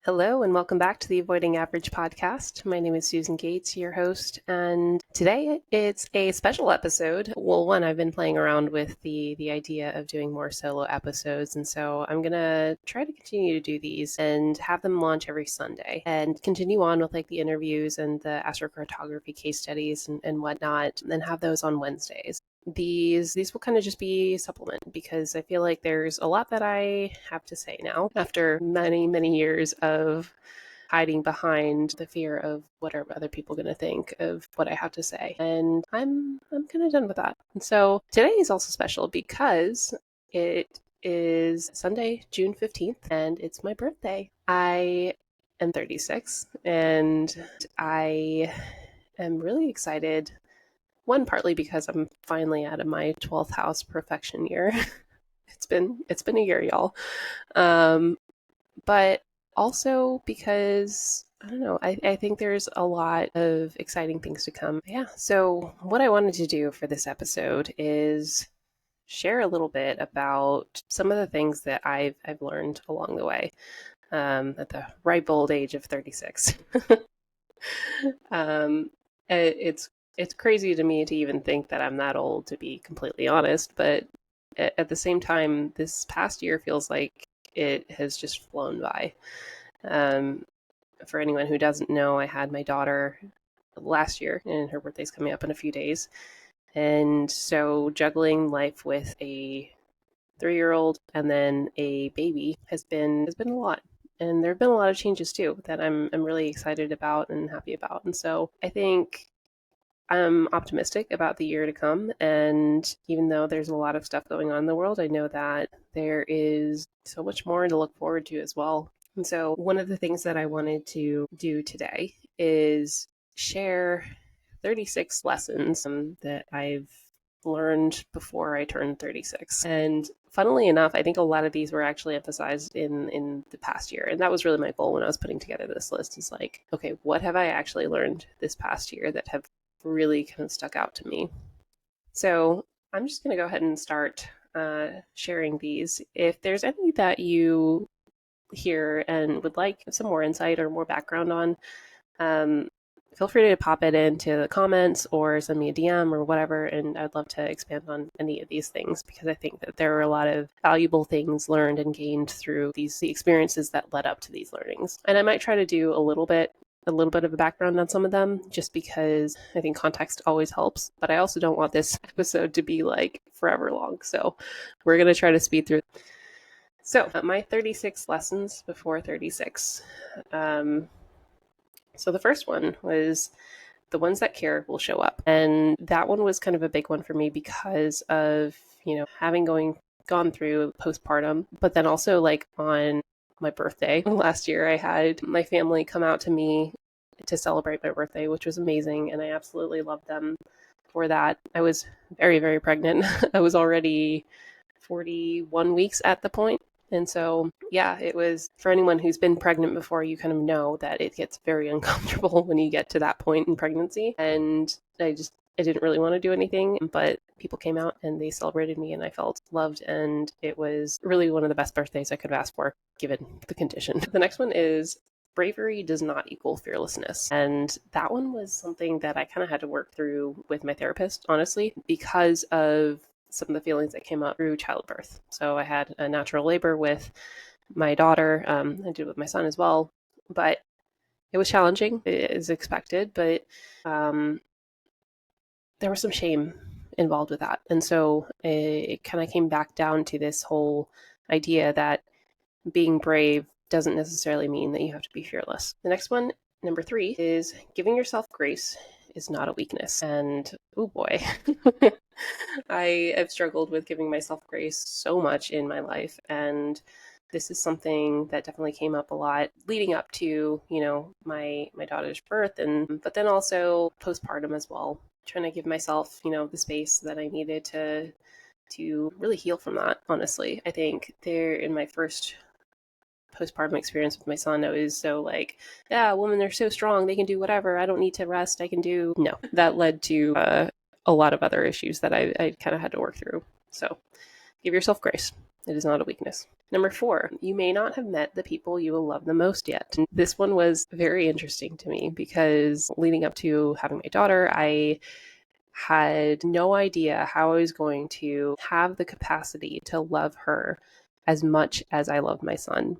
Hello, and welcome back to the Avoiding Average podcast. My name is Susan Gates, your host, and today it's a special episode. Well, one, I've been playing around with the idea of doing more solo episodes, and so I'm gonna try to continue to do these and have them launch every Sunday, and continue on with like the interviews and the astrocartography case studies and whatnot, and then have those on Wednesdays. These will kind of just be supplement because I feel like there's a lot that I have to say now after many years of hiding behind the fear of what are other people going to think of what I have to say, and I'm kind of done with that. And so today is also special because it is Sunday, June 15th, and it's my birthday. I am 36, and I am really excited. One, partly because I'm finally out of my 12th house perfection year. It's been a year, y'all. But also because I don't know, I think there's a lot of exciting things to come. Yeah. So what I wanted to do for this episode is share a little bit about some of the things that I've learned along the way at the ripe old age of 36. um, it's crazy to me to even think that I'm that old, to be completely honest. But at the same time, this past year feels like it has just flown by. Um, for anyone who doesn't know, I had my daughter last year, and her birthday's coming up in a few days. And so juggling life with a 3-year-old and then a baby has been a lot. And there have been a lot of changes too that I'm really excited about and happy about. And so I think I'm optimistic about the year to come. And even though there's a lot of stuff going on in the world, I know that there is so much more to look forward to as well. And so one of the things that I wanted to do today is share 36 lessons that I've learned before I turned 36. And funnily enough, I think a lot of these were actually emphasized in the past year. And that was really my goal when I was putting together this list, is like, okay, what have I actually learned this past year that have really kind of stuck out to me? So I'm just going to go ahead and start sharing these. If there's any that you hear and would like some more insight or more background on, um, feel free to pop it into the comments or send me a DM or whatever. And I'd love to expand on any of these things because I think that there are a lot of valuable things learned and gained through the experiences that led up to these learnings. And I might try to do a little bit of a background on some of them just because I think context always helps. But I also don't want this episode to be like forever long. So we're going to try to speed through. So my 36 lessons before 36. So the first one was the ones that care will show up. And that one was kind of a big one for me because of, having gone through postpartum, but then also like on my birthday last year, I had my family come out to me to celebrate my birthday, which was amazing. And I absolutely loved them for that. I was very pregnant. I was already 41 weeks at the point. And so, yeah, it was, for anyone who's been pregnant before, you kind of know that it gets very uncomfortable when you get to that point in pregnancy. And I didn't really want to do anything, but people came out and they celebrated me and I felt loved. And it was really one of the best birthdays I could have asked for, given the condition. The next one is bravery does not equal fearlessness. And that one was something that I kind of had to work through with my therapist, honestly, because of some of the feelings that came up through childbirth. So I had a natural labor with my daughter. I did with my son as well, but it was challenging, as expected. But there was some shame involved with that, and so it kind of came back down to this whole idea that being brave doesn't necessarily mean that you have to be fearless. The next one, number 3, is giving yourself grace is not a weakness. And oh boy, I have struggled with giving myself grace so much in my life. And this is something that definitely came up a lot leading up to, my daughter's birth, but then also postpartum as well. Trying to give myself, the space that I needed to really heal from that, honestly. I think there in my first postpartum experience with my son, I was so like, yeah, women are so strong, they can do whatever, I don't need to rest, I can do. No, that led to a lot of other issues that I kind of had to work through. So give yourself grace. It is not a weakness. Number 4, you may not have met the people you will love the most yet. And this one was very interesting to me because leading up to having my daughter, I had no idea how I was going to have the capacity to love her as much as I love my son.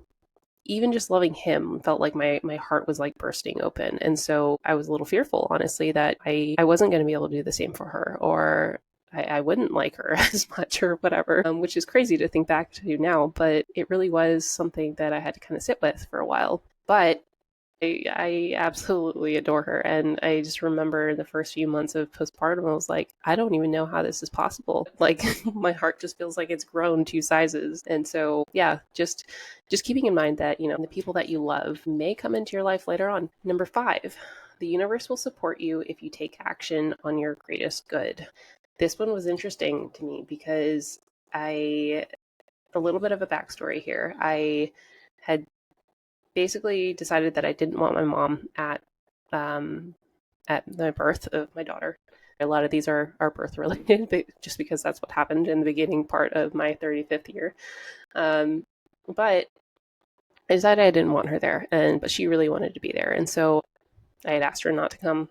Even just loving him felt like my heart was like bursting open. And so I was a little fearful, honestly, that I wasn't going to be able to do the same for her, or I wouldn't like her as much or whatever, which is crazy to think back to now, but it really was something that I had to kind of sit with for a while. But I absolutely adore her. And I just remember the first few months of postpartum, I was like, I don't even know how this is possible. Like my heart just feels like it's grown 2 sizes. And so, yeah, just keeping in mind that, the people that you love may come into your life later on. Number 5, the universe will support you if you take action on your greatest good. This one was interesting to me because a little bit of a backstory here. I had basically decided that I didn't want my mom at the birth of my daughter. A lot of these are birth related, but just because that's what happened in the beginning part of my 35th year. But I decided I didn't want her there, but she really wanted to be there, and so I had asked her not to come.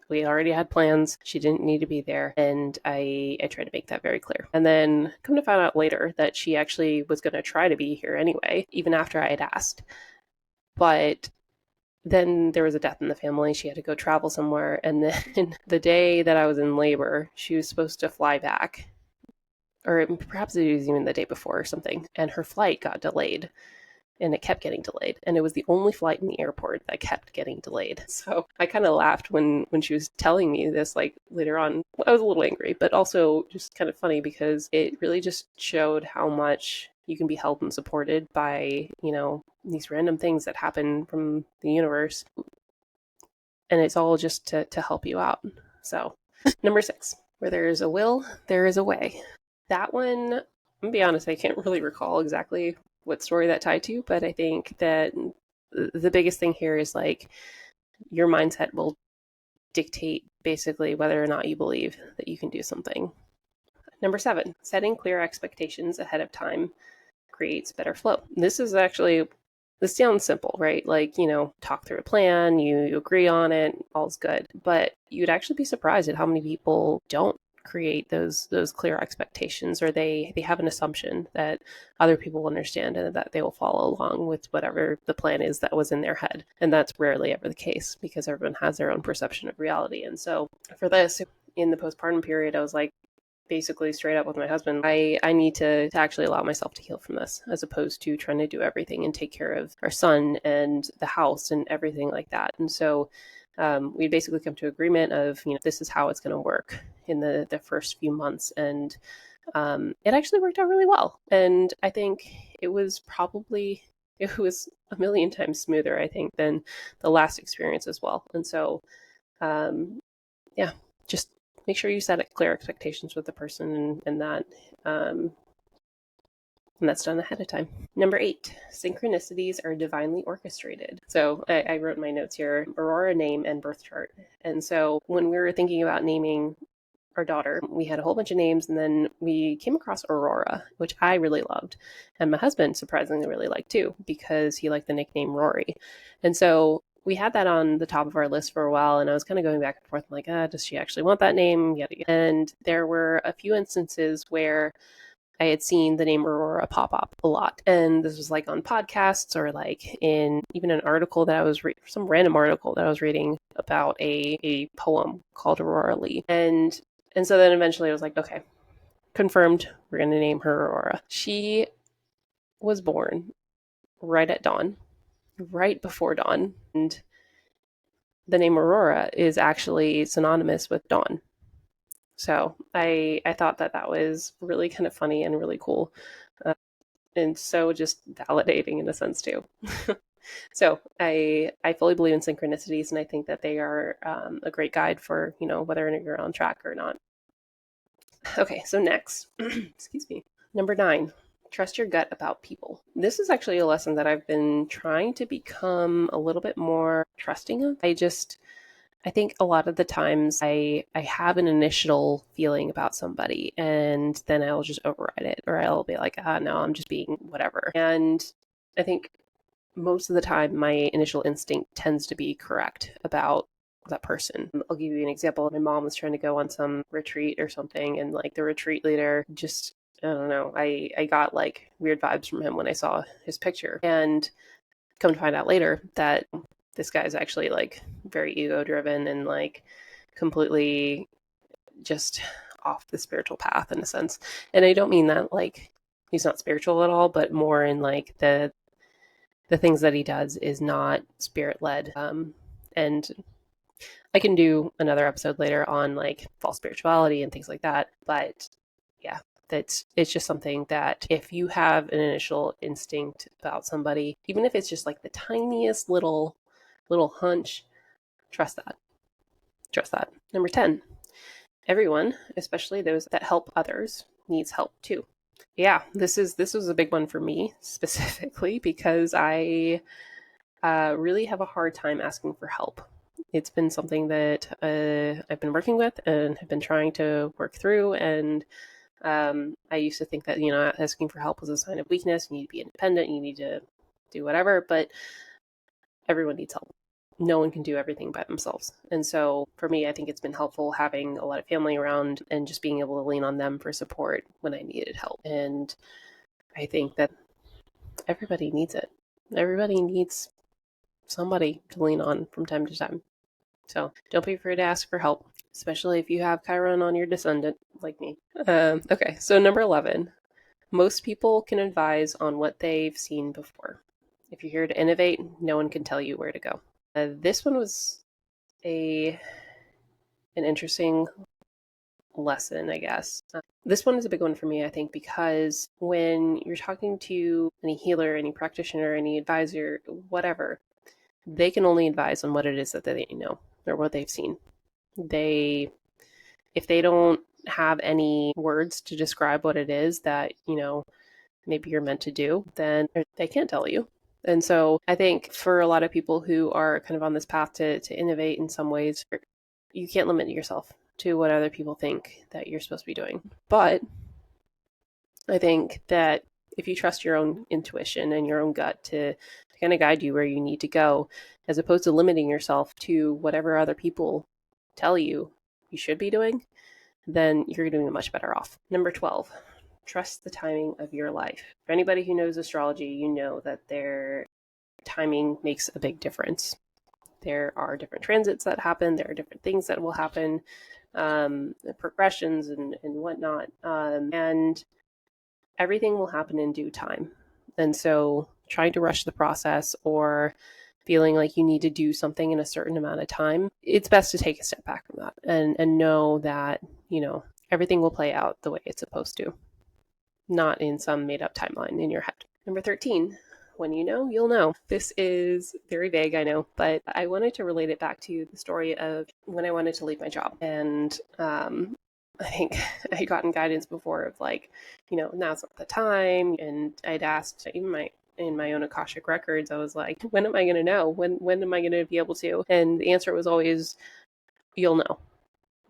We already had plans. She didn't need to be there. And I tried to make that very clear. And then come to find out later that she actually was going to try to be here anyway, even after I had asked. But then there was a death in the family. She had to go travel somewhere. And then the day that I was in labor, she was supposed to fly back. Or perhaps it was even the day before or something. And her flight got delayed. And it kept getting delayed. And it was the only flight in the airport that kept getting delayed. So I kind of laughed when she was telling me this, like later on. I was a little angry, but also just kind of funny because it really just showed how much you can be held and supported by, these random things that happen from the universe. And it's all just to help you out. So, number 6, where there is a will, there is a way. That one, I'm gonna be honest, I can't really recall exactly what story that tied to, but I think that the biggest thing here is like your mindset will dictate basically whether or not you believe that you can do something. Number 7, setting clear expectations ahead of time creates better flow. This sounds simple, right? Like, talk through a plan, you agree on it, all's good. But you'd actually be surprised at how many people don't create those clear expectations, or they have an assumption that other people understand and that they will follow along with whatever the plan is that was in their head. And that's rarely ever the case because everyone has their own perception of reality. And so for this, in the postpartum period, I was like, basically straight up with my husband, I need to actually allow myself to heal from this, as opposed to trying to do everything and take care of our son and the house and everything like that. And so we basically come to agreement of, this is how it's going to work in the first few months. And it actually worked out really well. And I think it was a million times smoother, I think, than the last experience as well. And so, yeah, just make sure you set clear expectations with the person and that, and that's done ahead of time. Number 8, synchronicities are divinely orchestrated. So I wrote in my notes here, Aurora name and birth chart. And so when we were thinking about naming our daughter, we had a whole bunch of names, and then we came across Aurora, which I really loved. And my husband surprisingly really liked too, because he liked the nickname Rory. And so we had that on the top of our list for a while, and I was kind of going back and forth, like, does she actually want that name? And there were a few instances where I had seen the name Aurora pop up a lot. And this was like on podcasts or like in even an article that I was some random article that I was reading about a poem called Aurora Lee. And so then eventually I was like, okay, confirmed, we're going to name her Aurora. She was born right at dawn, right before dawn. And the name Aurora is actually synonymous with dawn. So I thought that was really kind of funny and really cool. And so just validating in a sense too. So I fully believe in synchronicities, and I think that they are a great guide for, whether you're on track or not. Okay, so next, excuse me, number 9, trust your gut about people. This is actually a lesson that I've been trying to become a little bit more trusting of. I I think a lot of the times I have an initial feeling about somebody and then I'll just override it, or I'll be like, ah, no, I'm just being whatever. And I think most of the time my initial instinct tends to be correct about that person. I'll give you an example. My mom was trying to go on some retreat or something, and like the retreat leader just, I don't know, I got like weird vibes from him when I saw his picture. And come to find out later that this guy is actually like very ego driven and like completely just off the spiritual path in a sense. And I don't mean that like he's not spiritual at all, but more in like the things that he does is not spirit led. And I can do another episode later on like false spirituality and things like that. But yeah, it's just something that if you have an initial instinct about somebody, even if it's just like the tiniest little hunch, trust that. Trust that. Number 10, everyone, especially those that help others, needs help too. Yeah, this was a big one for me specifically because I really have a hard time asking for help. It's been something that I've been working with and have been trying to work through. And I used to think that, you know, asking for help was a sign of weakness. You need to be independent. You need to do whatever. But everyone needs help. No one can do everything by themselves. And so for me, I think it's been helpful having a lot of family around and just being able to lean on them for support when I needed help. And I think that everybody needs it. Everybody needs somebody to lean on from time to time. So don't be afraid to ask for help, especially if you have Chiron on your descendant like me. Okay, so number 11. Most people can advise on what they've seen before. If you're here to innovate, no one can tell you where to go. This one was an interesting lesson, I guess. This one is a big one for me, I think, because when you're talking to any healer, any practitioner, any advisor, whatever, they can only advise on what it is that they know or what they've seen. If they don't have any words to describe what it is that, you know, maybe you're meant to do, then they can't tell you. And so I think for a lot of people who are kind of on this path to innovate in some ways, you can't limit yourself to what other people think that you're supposed to be doing. But I think that if you trust your own intuition and your own gut to kind of guide you where you need to go, as opposed to limiting yourself to whatever other people tell you you should be doing, then you're doing much better off. Number 12, trust the timing of your life. For anybody who knows astrology, you know that their timing makes a big difference. There are different transits that happen. There are different things that will happen, progressions and whatnot. And everything will happen in due time. And so trying to rush the process or feeling like you need to do something in a certain amount of time, it's best to take a step back from that and know that, you know, everything will play out the way it's supposed to, not in some made up timeline in your head. Number 13, when you know, you'll know. This is very vague, I know, but I wanted to relate it back to the story of when I wanted to leave my job. And I think I would gotten guidance before of like, you know, now's not the time. And I'd asked even in my own Akashic records, I was like, when am I going to know? When am I going to be able to? And the answer was always, you'll know.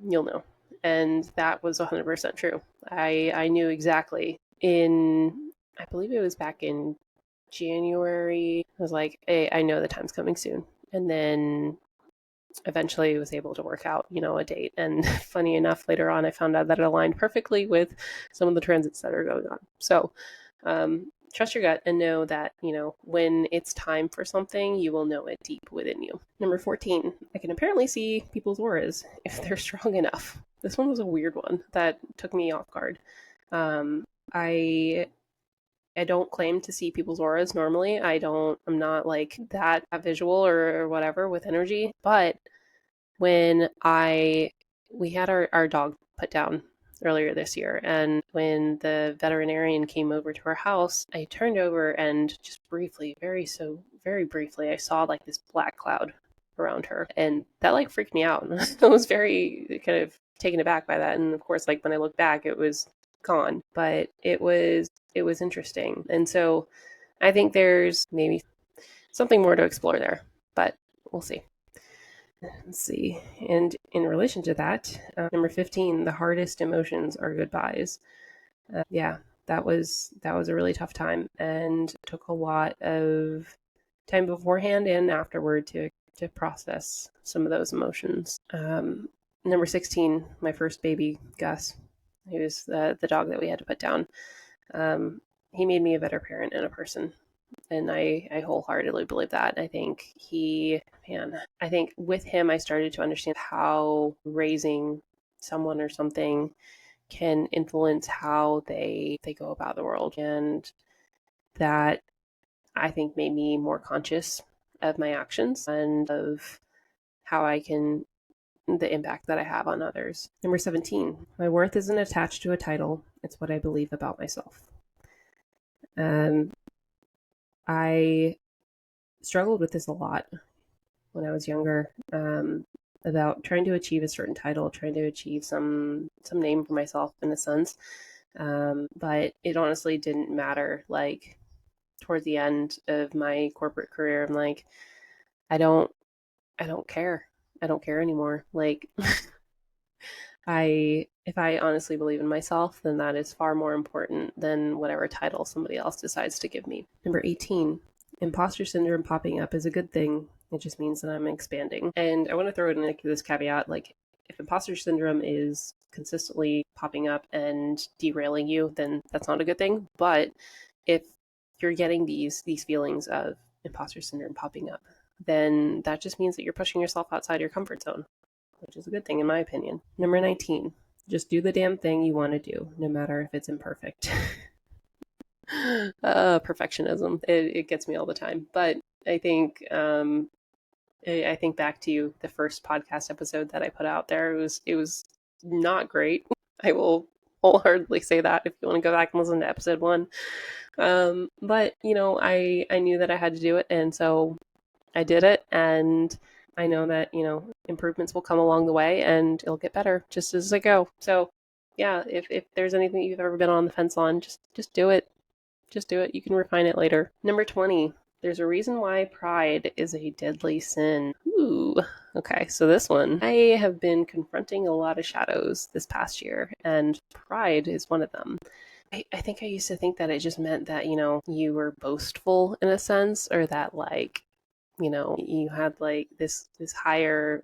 You'll know. And that was 100% true. I knew exactly I believe it was back in January. I was like, hey, I know the time's coming soon. And then eventually was able to work out, you know, a date. And funny enough, later on, I found out that it aligned perfectly with some of the transits that are going on. So trust your gut and know that, you know, when it's time for something, you will know it deep within you. Number 14, I can apparently see people's auras if they're strong enough. This one was a weird one that took me off guard. I don't claim to see people's auras normally. I'm not like that visual or whatever with energy. But when we had our dog put down earlier this year, and when the veterinarian came over to our house, I turned over and just briefly, very briefly, I saw like this black cloud around her. And that like freaked me out. I was very kind of taken aback by that. And of course, like when I looked back, it was gone. But it was interesting. And so I think there's maybe something more to explore there, but we'll see. Let's see. And in relation to that, number 15, the hardest emotions are goodbyes. Yeah, that was a really tough time, and took a lot of time beforehand and afterward to process some of those emotions. Number 16, my first baby, Gus. He was the dog that we had to put down. Um, he made me a better parent and a person. And I wholeheartedly believe that. I think with him, I started to understand how raising someone or something can influence how they go about the world. And that, I think, made me more conscious of my actions and of how I can, the impact that I have on others. Number 17, my worth isn't attached to a title, it's what I believe about myself. Um, I struggled with this a lot when I was younger, about trying to achieve a certain title, trying to achieve some name for myself in a sense. But it honestly didn't matter. Like toward the end of my corporate career, I'm like, I don't I don't care. I don't care anymore. Like I if I honestly believe in myself, then that is far more important than whatever title somebody else decides to give me. Number 18, imposter syndrome popping up is a good thing. It just means that I'm expanding. And I want to throw in like this caveat, like if imposter syndrome is consistently popping up and derailing you, then that's not a good thing. But if you're getting these feelings of imposter syndrome popping up, then that just means that you're pushing yourself outside your comfort zone, which is a good thing in my opinion. Number 19, just do the damn thing you want to do, no matter if it's imperfect. Perfectionism. It gets me all the time. But I think I think back to the first podcast episode that I put out there. It was not great. I will wholeheartedly say that if you want to go back and listen to episode 1. But I knew that I had to do it, and so I did it, and I know that, improvements will come along the way and it'll get better just as I go. So yeah, if there's anything you've ever been on the fence on, just do it. Just do it. You can refine it later. Number 20. There's a reason why pride is a deadly sin. Ooh. Okay, so this one. I have been confronting a lot of shadows this past year, and pride is one of them. I think I used to think that it just meant that, you were boastful in a sense, or that like, you had like this higher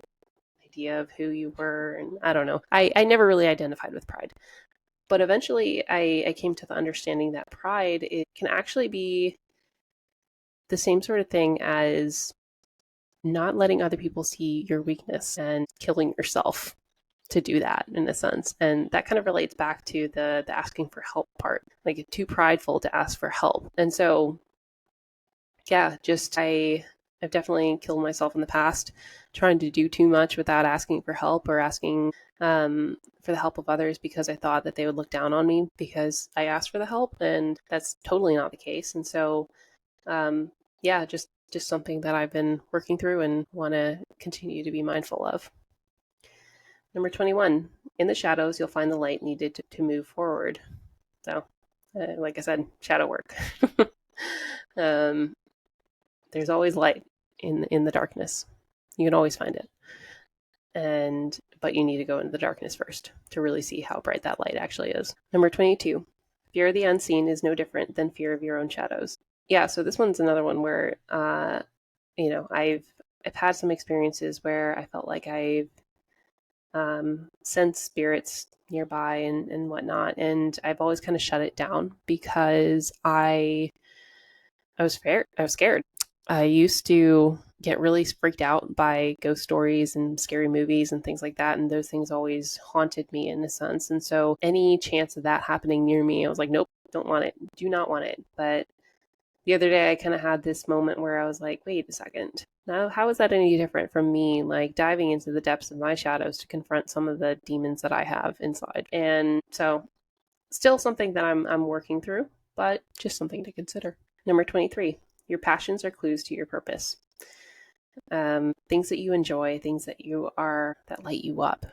idea of who you were, and I don't know. I never really identified with pride. But eventually I came to the understanding that pride, it can actually be the same sort of thing as not letting other people see your weakness and killing yourself to do that in a sense. And that kind of relates back to the asking for help part. Like too prideful to ask for help. And so yeah, just I've definitely killed myself in the past trying to do too much without asking for help or asking for the help of others because I thought that they would look down on me because I asked for the help, and that's totally not the case. And so, yeah, just something that I've been working through and want to continue to be mindful of. Number 21, in the shadows, you'll find the light needed to move forward. So, like I said, shadow work. um, there's always light in the darkness. You can always find it. But you need to go into the darkness first to really see how bright that light actually is. Number 22. Fear of the unseen is no different than fear of your own shadows. Yeah, so this one's another one where I've had some experiences where I felt like I've sensed spirits nearby and whatnot, and I've always kind of shut it down because I was scared. I used to get really freaked out by ghost stories and scary movies and things like that, and those things always haunted me in a sense. And so any chance of that happening near me, I was like, nope, don't want it. Do not want it. But the other day I kind of had this moment where I was like, wait a second. Now, how is that any different from me like diving into the depths of my shadows to confront some of the demons that I have inside? And so still something that I'm working through, but just something to consider. Number 23, your passions are clues to your purpose. Things that you enjoy, things that light you up.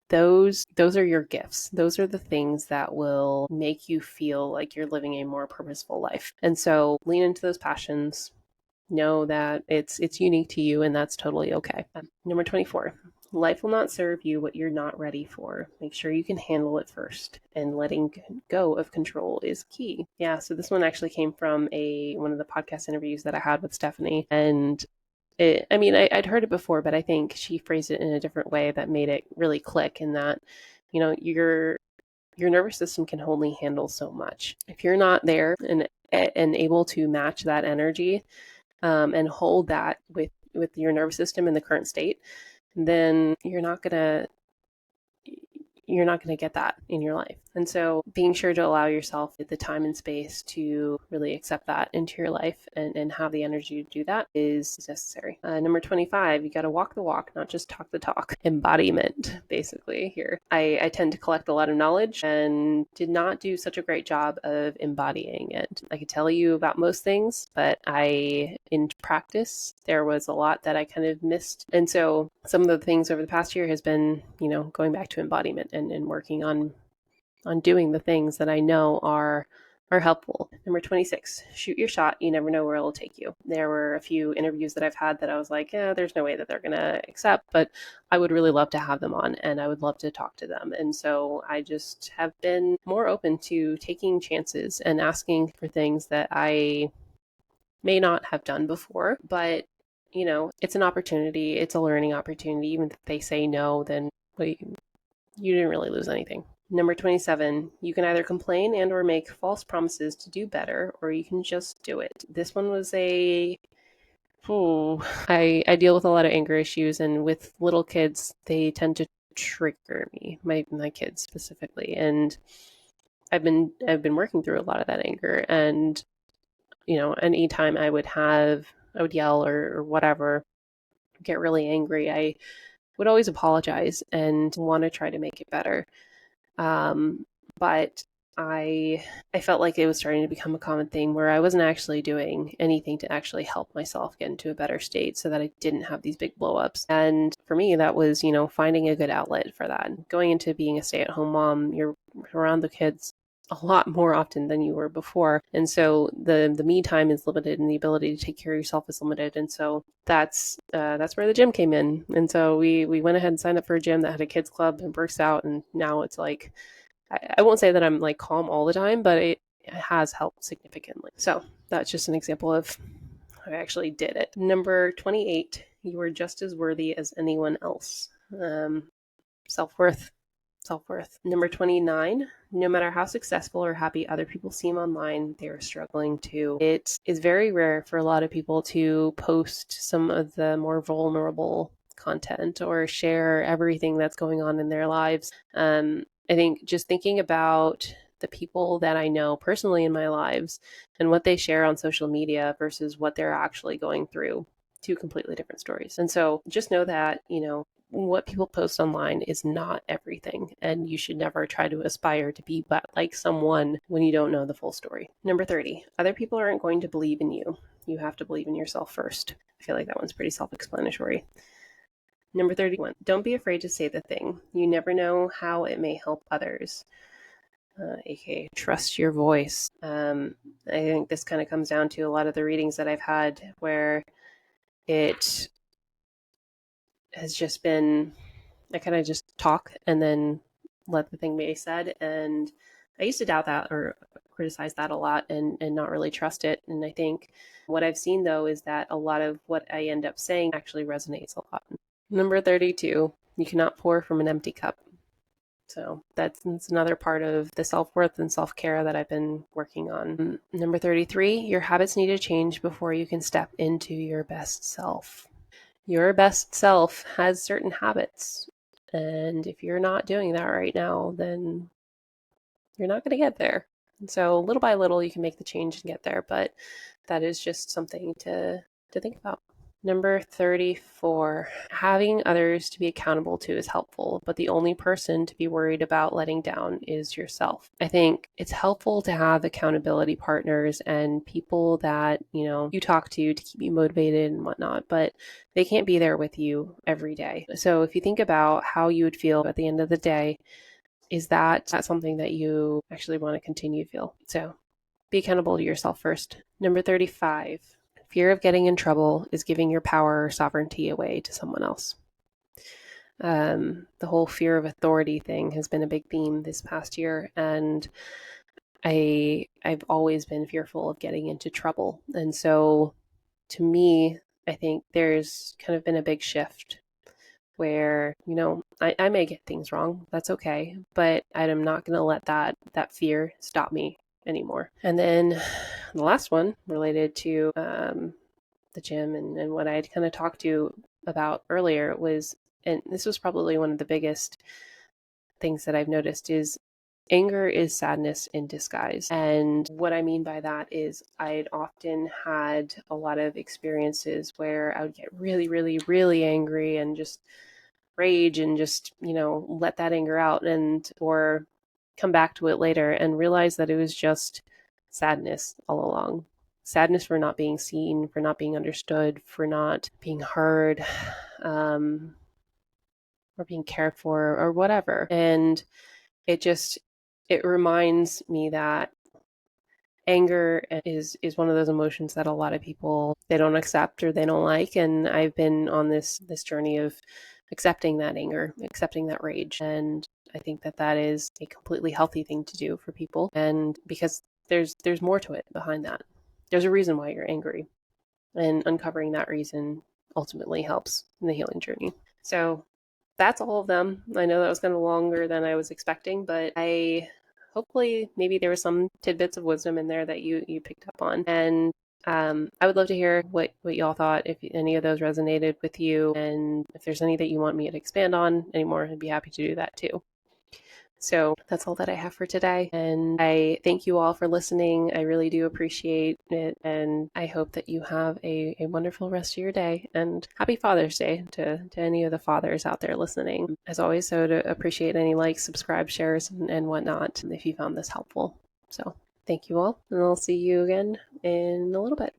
Those are your gifts. Those are the things that will make you feel like you're living a more purposeful life. And so lean into those passions, know that it's unique to you, and that's totally okay. Number 24. Life will not serve you what you're not ready for. Make sure you can handle it first, and letting go of control is key. Yeah, so this one actually came from one of the podcast interviews that I had with Stephanie, and I'd heard it before, but I think she phrased it in a different way that made it really click. In that, your nervous system can only handle so much. If you're not there and able to match that energy, and hold that with your nervous system in the current state, then you're not going to get that in your life. And so being sure to allow yourself the time and space to really accept that into your life and have the energy to do that is necessary. Number 25, you got to walk the walk, not just talk the talk. Embodiment, basically, here. I tend to collect a lot of knowledge and did not do such a great job of embodying it. I could tell you about most things, but in practice, there was a lot that I kind of missed. And so some of the things over the past year has been, going back to embodiment and working on doing the things that I know are helpful. Number 26, shoot your shot. You never know where it'll take you. There were a few interviews that I've had that I was like, yeah, there's no way that they're going to accept, but I would really love to have them on and I would love to talk to them. And so I just have been more open to taking chances and asking for things that I may not have done before, but it's an opportunity. It's a learning opportunity. Even if they say no, then you didn't really lose anything. Number 27, you can either complain and or make false promises to do better, or you can just do it. This one was I deal with a lot of anger issues, and with little kids, they tend to trigger me, my kids specifically. And I've been working through a lot of that anger, and anytime I would yell or whatever, get really angry, I would always apologize and want to try to make it better. But I felt like it was starting to become a common thing where I wasn't actually doing anything to actually help myself get into a better state so that I didn't have these big blowups. And for me, that was, finding a good outlet for that. Going into being a stay-at-home mom, you're around the kids a lot more often than you were before. And so the me time is limited and the ability to take care of yourself is limited. And so that's where the gym came in. And so we went ahead and signed up for a gym that had a kids club and works out. And now it's like, I won't say that I'm like calm all the time, but it has helped significantly. So that's just an example of how I actually did it. Number 28, you are just as worthy as anyone else. Self-worth. Number 29, no matter how successful or happy other people seem online, they are struggling too. It is very rare for a lot of people to post some of the more vulnerable content or share everything that's going on in their lives. I think just thinking about the people that I know personally in my lives and what they share on social media versus what they're actually going through, two completely different stories. And so just know that, what people post online is not everything, and you should never try to aspire to be like someone when you don't know the full story. Number 30, other people aren't going to believe in you. You have to believe in yourself first. I feel like that one's pretty self-explanatory. Number 31, don't be afraid to say the thing. You never know how it may help others. AKA trust your voice. I think this kind of comes down to a lot of the readings that I've had where it has just been, I kind of just talk and then let the thing be said. And I used to doubt that or criticize that a lot and not really trust it. And I think what I've seen though is that a lot of what I end up saying actually resonates a lot. Number 32, you cannot pour from an empty cup. So that's another part of the self-worth and self-care that I've been working on. Number 33, your habits need to change before you can step into your best self. Your best self has certain habits. And if you're not doing that right now, then you're not going to get there. And so little by little, you can make the change and get there. But that is just something to think about. Number 34, having others to be accountable to is helpful, but the only person to be worried about letting down is yourself. I think it's helpful to have accountability partners and people that, you talk to keep you motivated and whatnot, but they can't be there with you every day. So if you think about how you would feel at the end of the day, is that something that you actually want to continue to feel? So be accountable to yourself first. Number 35. Fear of getting in trouble is giving your power or sovereignty away to someone else. The whole fear of authority thing has been a big theme this past year, and I've always been fearful of getting into trouble. And so to me, I think there's kind of been a big shift where, I may get things wrong. That's okay. But I'm not going to let that fear stop me anymore. And then the last one related to the gym and what I'd kind of talked to you about earlier was, and this was probably one of the biggest things that I've noticed, is anger is sadness in disguise. And what I mean by that is I'd often had a lot of experiences where I would get really, really, really angry and just rage and just, let that anger out or come back to it later and realize that it was just sadness all along. Sadness for not being seen, for not being understood, for not being heard, or being cared for, or whatever. And it reminds me that anger is one of those emotions that a lot of people, they don't accept or they don't like. And I've been on this journey of accepting that anger, accepting that rage. And I think that is a completely healthy thing to do for people. And because there's more to it behind that. There's a reason why you're angry. And uncovering that reason ultimately helps in the healing journey. So that's all of them. I know that was kind of longer than I was expecting, but hopefully maybe there were some tidbits of wisdom in there that you picked up on. And I would love to hear what y'all thought, if any of those resonated with you, and if there's any that you want me to expand on anymore, I'd be happy to do that too. So that's all that I have for today. And I thank you all for listening. I really do appreciate it. And I hope that you have a wonderful rest of your day. And happy Father's Day to any of the fathers out there listening. As always, I would appreciate any likes, subscribe, shares, and whatnot if you found this helpful. So thank you all. And I'll see you again in a little bit.